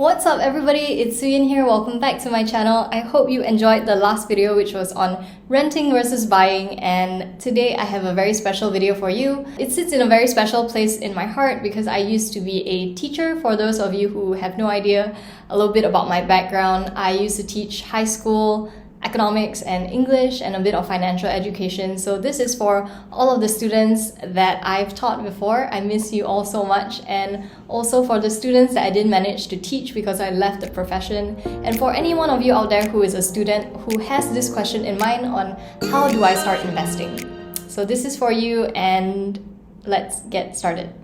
What's up everybody, it's Suyin here, welcome back to my channel. I hope you enjoyed the last video which was on renting versus buying, and today I have a very special video for you. It sits in a very special place in my heart because I used to be a teacher. For those of you who have no idea a little bit about my background, I used to teach high school economics and English and a bit of financial education. So this is for all of the students that I've taught before. I miss you all so much, and also for the students that I didn't manage to teach because I left the profession, and for any one of you out there who is a student who has this question in mind on how do I start investing. So this is for you, and let's get started.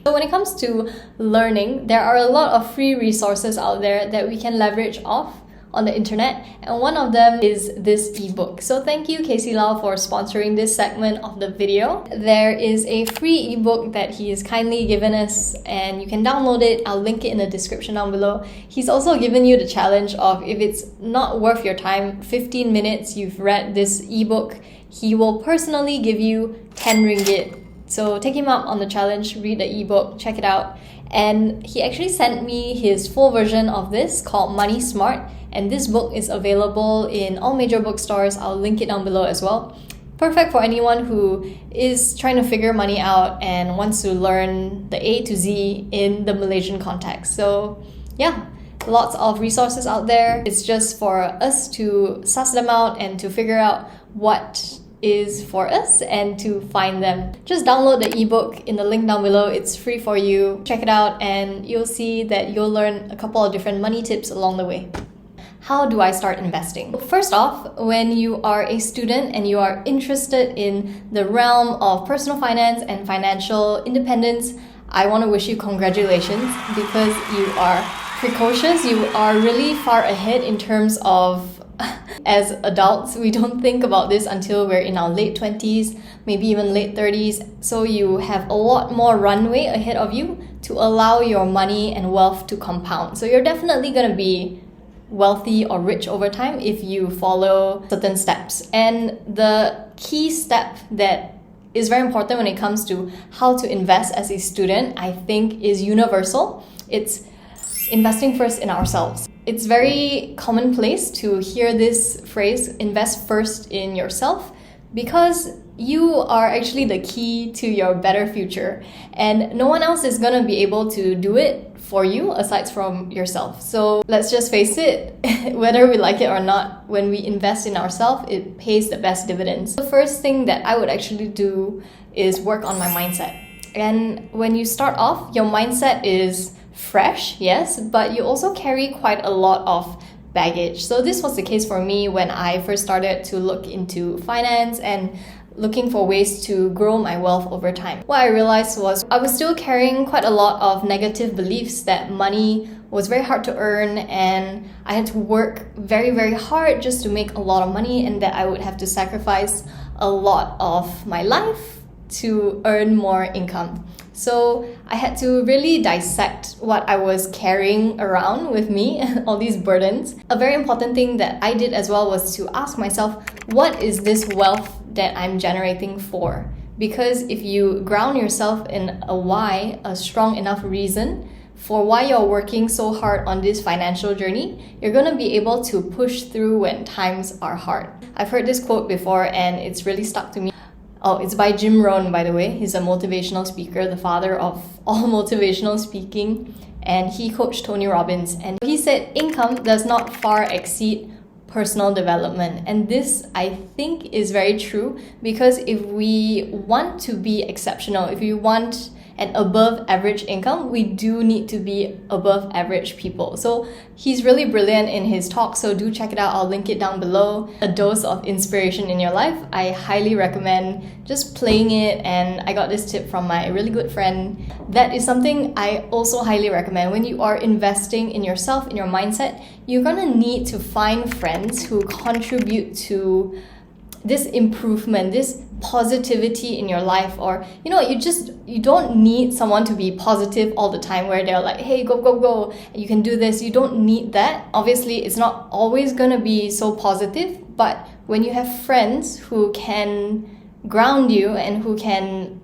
So when it comes to learning, there are a lot of free resources out there that we can leverage off on the internet, and one of them is this ebook. So thank you Casey Lau for sponsoring this segment of the video. There is a free ebook that he has kindly given us and you can download it. I'll link it in the description down below. He's also given you the challenge of, if it's not worth your time, 15 minutes you've read this ebook, he will personally give you 10 ringgit. So take him up on the challenge, read the ebook, check it out. And he actually sent me his full version of this called Money Smart, and this book is available in all major bookstores. I'll link it down below as well. Perfect for anyone who is trying to figure money out and wants to learn the A to Z in the Malaysian context. So yeah, lots of resources out there. It's just for us to suss them out and to figure out what is for us and to find them. Just download the ebook in the link down below. It's free for you. Check it out and you'll see that you'll learn a couple of different money tips along the way. How do I start investing? First off, when you are a student and you are interested in the realm of personal finance and financial independence, I want to wish you congratulations because you are precocious. You are really far ahead in terms of as adults, we don't think about this until we're in our late 20s, maybe even late 30s. So you have a lot more runway ahead of you to allow your money and wealth to compound. So you're definitely going to be wealthy or rich over time if you follow certain steps. And the key step that is very important when it comes to how to invest as a student, I think, is universal. It's investing first in ourselves. It's very commonplace to hear this phrase, invest first in yourself, because you are actually the key to your better future, and no one else is gonna be able to do it for you aside from yourself. So let's just face it, whether we like it or not, when we invest in ourselves, it pays the best dividends. The first thing that I would actually do is work on my mindset. And when you start off, your mindset is fresh, yes, but you also carry quite a lot of baggage. So this was the case for me when I first started to look into finance and looking for ways to grow my wealth over time. What I realized was I was still carrying quite a lot of negative beliefs that money was very hard to earn and I had to work very, very hard just to make a lot of money, and that I would have to sacrifice a lot of my life to earn more income. So I had to really dissect what I was carrying around with me, all these burdens. A very important thing that I did as well was to ask myself, what is this wealth that I'm generating for? Because if you ground yourself in a why, a strong enough reason for why you're working so hard on this financial journey, you're going to be able to push through when times are hard. I've heard this quote before and it's really stuck to me. Oh, it's by Jim Rohn, by the way. He's a motivational speaker, the father of all motivational speaking, and he coached Tony Robbins. And he said, income does not far exceed personal development. And this, I think, is very true, because if we want to be exceptional, if we want an above average income, we do need to be above average people. So he's really brilliant in his talk, so do check it out. I'll link it down below. A dose of inspiration in your life. I highly recommend just playing it, and I got this tip from my really good friend. That is something I also highly recommend. When you are investing in yourself, in your mindset, you're gonna need to find friends who contribute to this improvement, this positivity in your life. Or you don't need someone to be positive all the time where they're like, hey, go, you can do this. You don't need that. Obviously it's not always gonna be so positive, but when you have friends who can ground you and who can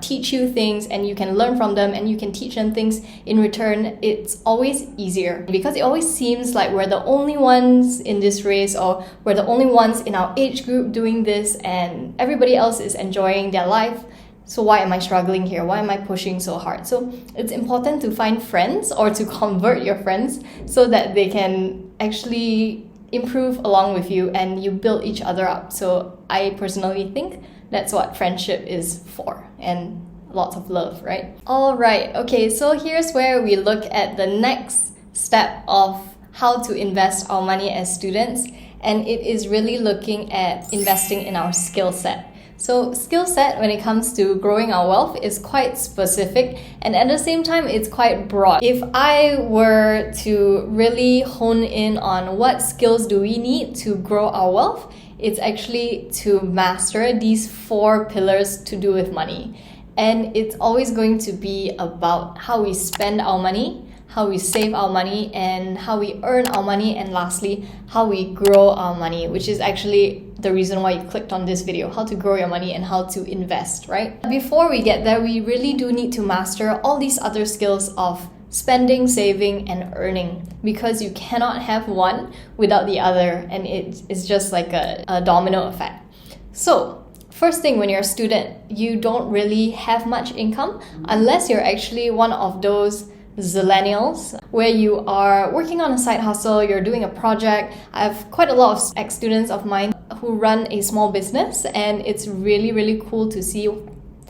teach you things and you can learn from them and you can teach them things in return, it's always easier, because it always seems like we're the only ones in this race, or we're the only ones in our age group doing this and everybody else is enjoying their life. So why am I struggling here? Why am I pushing so hard? So it's important to find friends or to convert your friends so that they can actually improve along with you and you build each other up. So I personally think that's what friendship is for, and lots of love, right? All right, okay, so here's where we look at the next step of how to invest our money as students, and it is really looking at investing in our skill set. So skill set, when it comes to growing our wealth, is quite specific, and at the same time it's quite broad. If I were to really hone in on what skills do we need to grow our wealth, it's actually to master these 4 pillars to do with money. And it's always going to be about how we spend our money, how we save our money, and how we earn our money, and lastly, how we grow our money, which is actually the reason why you clicked on this video, how to grow your money and how to invest, right? Before we get there, we really do need to master all these other skills of spending, saving, and earning, because you cannot have one without the other, and it's just like a domino effect. So first thing, when you're a student, you don't really have much income unless you're actually one of those zillennials where you are working on a side hustle, you're doing a project. I have quite a lot of ex-students of mine who run a small business, and it's really, really cool to see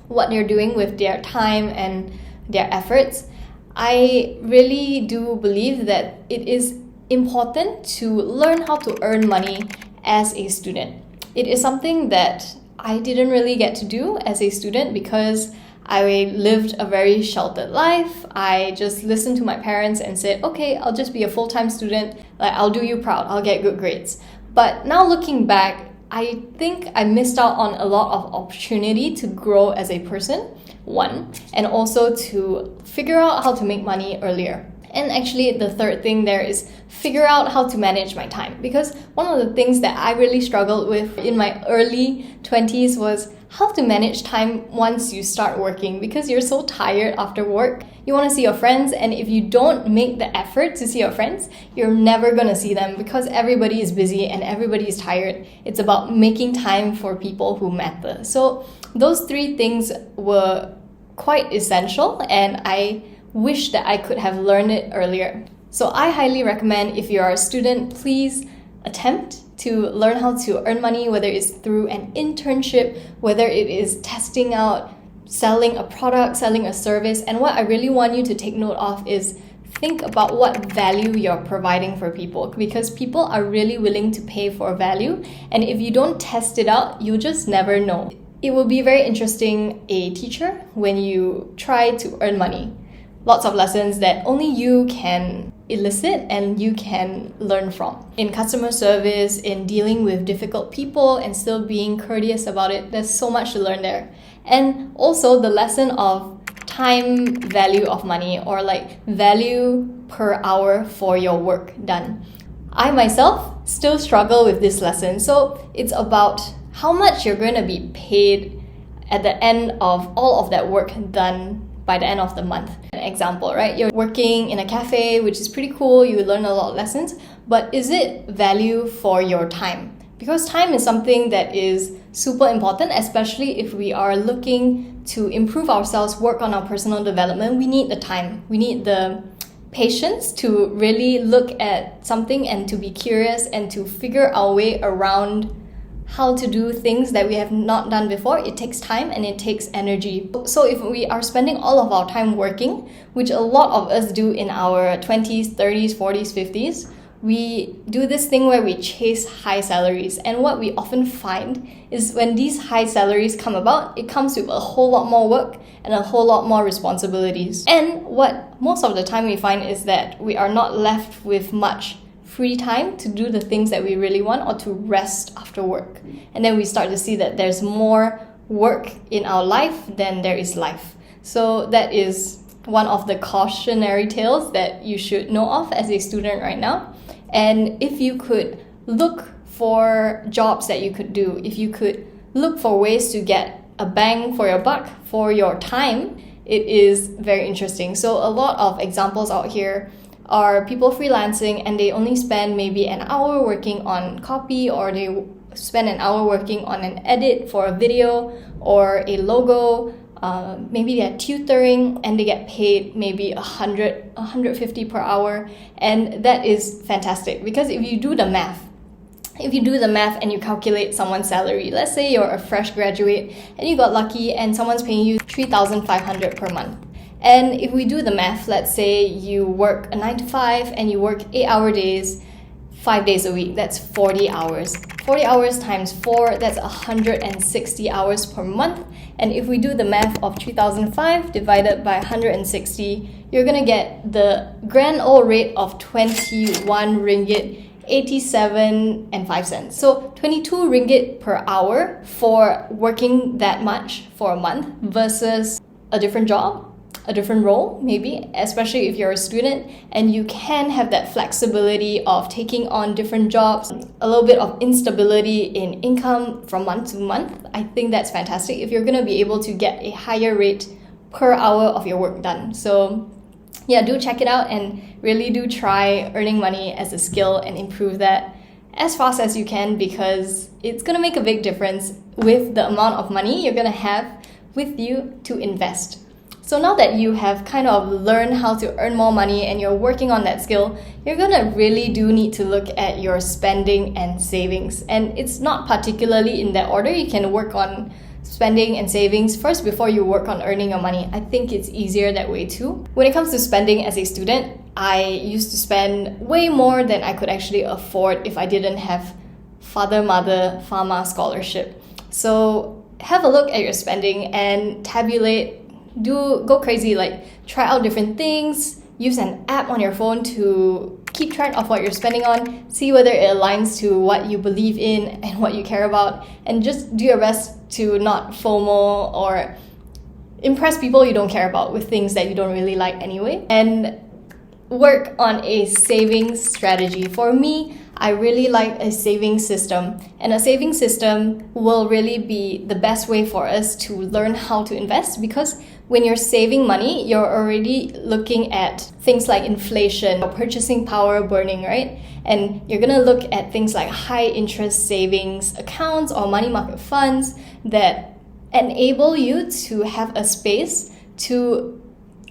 what they're doing with their time and their efforts. I really do believe that it is important to learn how to earn money as a student. It is something that I didn't really get to do as a student because I lived a very sheltered life. I just listened to my parents and said, okay, I'll just be a full-time student. Like, I'll do you proud. I'll get good grades. But now looking back, I think I missed out on a lot of opportunity to grow as a person, one, and also to figure out how to make money earlier. And actually, the third thing there is figure out how to manage my time. Because one of the things that I really struggled with in my early 20s was how to manage time once you start working, because you're so tired after work. You want to see your friends, and if you don't make the effort to see your friends, you're never going to see them because everybody is busy and everybody is tired. It's about making time for people who matter. So those 3 things were quite essential, and I wish that I could have learned it earlier. So I highly recommend, if you are a student, please attempt to learn how to earn money, whether it's through an internship, whether it is testing out, selling a product, selling a service. And what I really want you to take note of is think about what value you're providing for people, because people are really willing to pay for value. And if you don't test it out, you'll just never know. It will be very interesting, a teacher, when you try to earn money. Lots of lessons that only you can elicit and you can learn from. In customer service, in dealing with difficult people and still being courteous about it, there's so much to learn there. And also the lesson of time value of money, or like value per hour for your work done. I myself still struggle with this lesson. So it's about how much you're going to be paid at the end of all of that work done by the end of the month. An example, right? You're working in a cafe, which is pretty cool. You learn a lot of lessons, but is it value for your time? Because time is something that is super important, especially if we are looking to improve ourselves, work on our personal development. We need the time. We need the patience to really look at something and to be curious and to figure our way around how to do things that we have not done before. It takes time and it takes energy. So if we are spending all of our time working, which a lot of us do in our 20s, 30s, 40s, 50s, we do this thing where we chase high salaries. And what we often find is when these high salaries come about, it comes with a whole lot more work and a whole lot more responsibilities. And what most of the time we find is that we are not left with much free time to do the things that we really want, or to rest after work. And then we start to see that there's more work in our life than there is life. So that is one of the cautionary tales that you should know of as a student right now. And if you could look for jobs that you could do, if you could look for ways to get a bang for your buck for your time, it is very interesting. So a lot of examples out here are people freelancing and they only spend maybe an hour working on copy, or they spend an hour working on an edit for a video or a logo. Maybe they're tutoring and they get paid maybe 100, 150 per hour. And that is fantastic, because if you do the math and you calculate someone's salary, let's say you're a fresh graduate and you got lucky and someone's paying you 3,500 per month. And if we do the math, let's say you work a 9 to 5 and you work 8-hour days, 5 days a week, that's 40 hours. 40 hours times 4, that's 160 hours per month. And if we do the math of 3,005 divided by 160, you're gonna get the grand old rate of 21 ringgit 87 and 5 cents. So 22 ringgit per hour for working that much for a month versus a different job, a different role maybe, especially if you're a student and you can have that flexibility of taking on different jobs, a little bit of instability in income from month to month. I think that's fantastic if you're going to be able to get a higher rate per hour of your work done. So yeah, do check it out and really do try earning money as a skill and improve that as fast as you can, because it's going to make a big difference with the amount of money you're going to have with you to invest. So now that you have kind of learned how to earn more money and you're working on that skill, you're gonna really do need to look at your spending and savings. And it's not particularly in that order. You can work on spending and savings first before you work on earning your money. I think it's easier that way too. When it comes to spending as a student, I used to spend way more than I could actually afford if I didn't have Father, Mother, Pharma scholarship. So have a look at your spending and tabulate. Go crazy, like try out different things, use an app on your phone to keep track of what you're spending on, see whether it aligns to what you believe in and what you care about, and just do your best to not FOMO or impress people you don't care about with things that you don't really like anyway. And work on a savings strategy. For me, I really like a saving system, and a saving system will really be the best way for us to learn how to invest, because when you're saving money, you're already looking at things like inflation or purchasing power burning, right? And you're gonna look at things like high interest savings accounts or money market funds that enable you to have a space to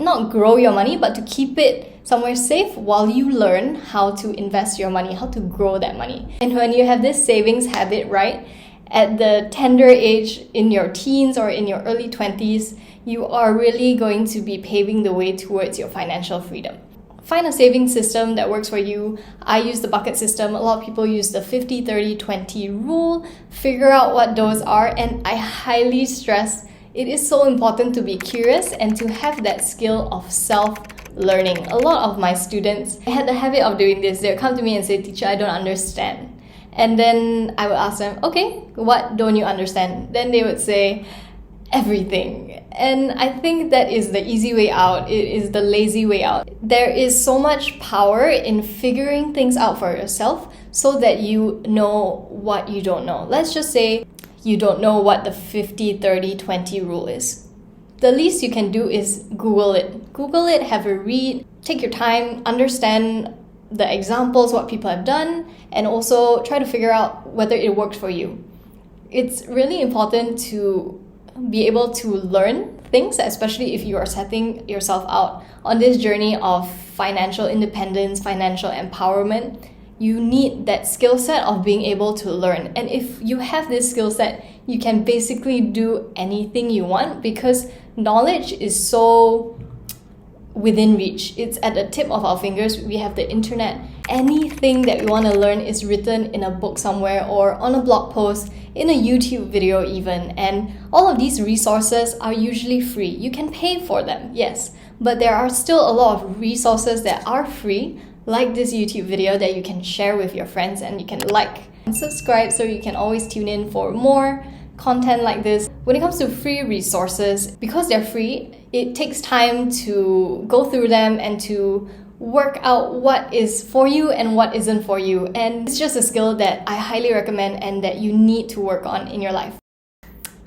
not grow your money, but to keep it somewhere safe while you learn how to invest your money, how to grow that money. And when you have this savings habit, right, at the tender age in your teens or in your early 20s, you are really going to be paving the way towards your financial freedom. Find a saving system that works for you. I use the bucket system. A lot of people use the 50-30-20 rule. Figure out what those are, and I highly stress it is so important to be curious and to have that skill of self-learning. A lot of my students had the habit of doing this. They would come to me and say, "Teacher, I don't understand." And then I would ask them, "Okay, what don't you understand?" Then they would say, "Everything." And I think that is the easy way out. It is the lazy way out. There is so much power in figuring things out for yourself so that you know what you don't know. Let's just say you don't know what the 50-30-20 rule is. The least you can do is Google it. Google it, have a read, take your time, understand the examples, what people have done, and also try to figure out whether it works for you. It's really important to be able to learn things, especially if you are setting yourself out on this journey of financial independence, financial empowerment. You need that skill set of being able to learn. And if you have this skill set, you can basically do anything you want, because knowledge is so within reach. It's at the tip of our fingers. We have the internet. Anything that we want to learn is written in a book somewhere or on a blog post, in a YouTube video even. And all of these resources are usually free. You can pay for them, yes, but there are still a lot of resources that are free, like this YouTube video that you can share with your friends, and you can like and subscribe so you can always tune in for more content like this. When it comes to free resources, because they're free, it takes time to go through them and to work out what is for you and what isn't for you. And it's just a skill that I highly recommend and that you need to work on in your life.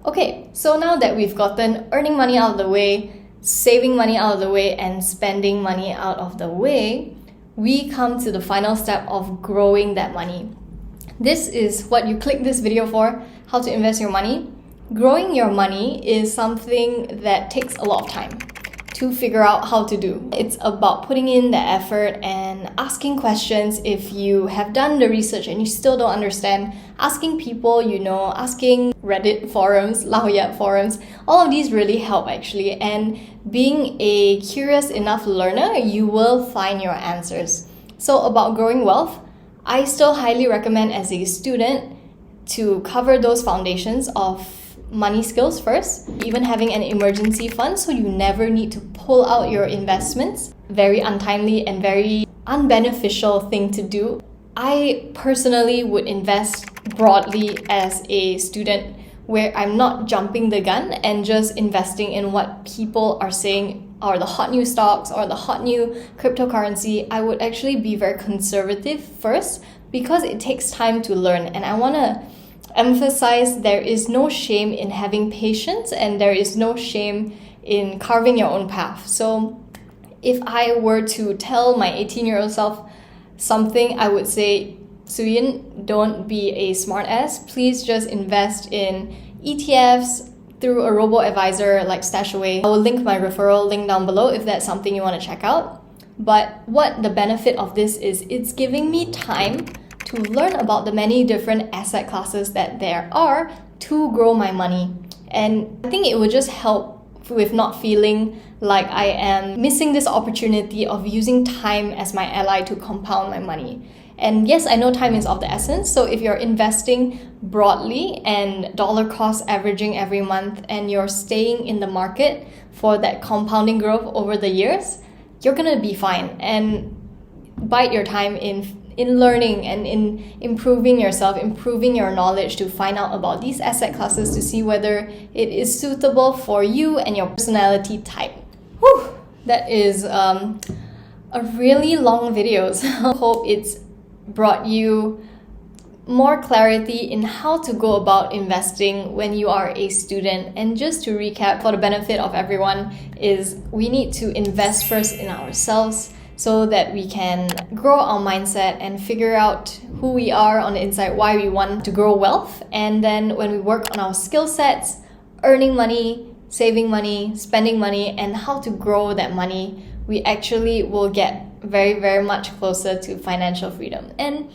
Okay, so now that we've gotten earning money out of the way, saving money out of the way, and spending money out of the way, we come to the final step of growing that money. This is what you clicked this video for, how to invest your money. Growing your money is something that takes a lot of time to figure out how to do. It's about putting in the effort and asking questions if you have done the research and you still don't understand, asking people you know, asking Reddit forums, Laoyat forums. All of these really help actually, and being a curious enough learner, you will find your answers. So about growing wealth, I still highly recommend as a student to cover those foundations of money skills first, even having an emergency fund so you never need to pull out your investments. Very untimely and very unbeneficial thing to do. I personally would invest broadly as a student, where I'm not jumping the gun and just investing in what people are saying are the hot new stocks or the hot new cryptocurrency. I would actually be very conservative first because it takes time to learn, and I want to emphasize there is no shame in having patience and there is no shame in carving your own path. So if I were to tell my 18-year-old self something, I would say, Suyin, don't be a smart ass. Please just invest in ETFs through a robo-advisor like Stashaway. I will link my referral link down below if that's something you want to check out. But what the benefit of this is, it's giving me time to learn about the many different asset classes that there are to grow my money. And I think it would just help with not feeling like I am missing this opportunity of using time as my ally to compound my money. And yes, I know time is of the essence, so if you're investing broadly and dollar cost averaging every month and you're staying in the market for that compounding growth over the years, you're gonna be fine. And bide your time in learning and in improving yourself, improving your knowledge to find out about these asset classes to see whether it is suitable for you and your personality type. Whew, that is a really long video, so I hope it's brought you more clarity in how to go about investing when you are a student. And just to recap, for the benefit of everyone, is we need to invest first in ourselves so that we can grow our mindset and figure out who we are on the inside, why we want to grow wealth. And then when we work on our skill sets, earning money, saving money, spending money, and how to grow that money, we actually will get very, very much closer to financial freedom. And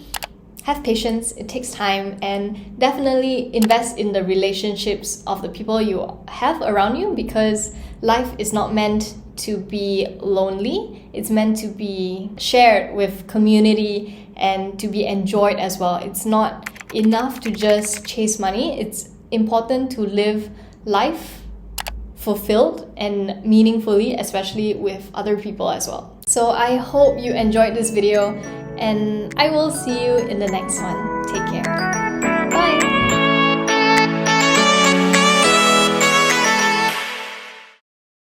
have patience, it takes time, and definitely invest in the relationships of the people you have around you, because life is not meant to be lonely. It's meant to be shared with community and to be enjoyed as well. It's not enough to just chase money. It's important to live life fulfilled and meaningfully, especially with other people as well. So I hope you enjoyed this video, and I will see you in the next one. Take care.